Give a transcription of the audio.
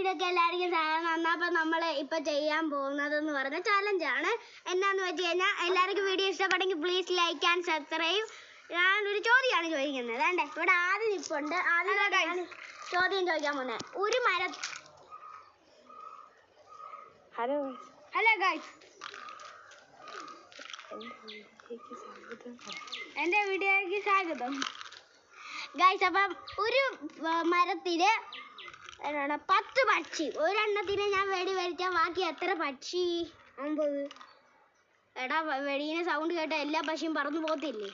വീഡിയോക്ക് എല്ലാവർക്കും സ്വാഗതം. അപ്പോൾ നമ്മൾ ഇപ്പോൾ ചെയ്യാൻ പോകുന്നതെന്ന് പറഞ്ഞ ചാലഞ്ചാണ്. എന്നാന്ന് വെച്ച് കഴിഞ്ഞാൽ എല്ലാവർക്കും വീഡിയോ ഇഷ്ടപ്പെട്ടെങ്കിൽ പ്ലീസ് ലൈക്ക് ആൻഡ് സബ്സ്ക്രൈബ്. ഞാനൊരു ചോദ്യമാണ് ചോദിക്കുന്നത്. വേണ്ടേ, ഇവിടെ ആദ്യം നിൽപ്പുണ്ട്. ആദ്യം ചോദ്യം ചോദിക്കാൻ പോകുന്നത്. ഒരു മരം. ഹലോ ഗൈസ്, എൻ്റെ വീഡിയോയ്ക്ക് സ്വാഗതം ഗൈസ്. അപ്പം ഒരു മരത്തില് 10 പക്ഷി. ഒരെണ്ണത്തിന് ഞാൻ വെടി വരിച്ചാൽ ബാക്കി എത്ര പക്ഷി? 9. എടാ, വെടീനെ സൗണ്ട് കേട്ട എല്ലാ പക്ഷിയും പറന്നു പോകത്തില്ലേ?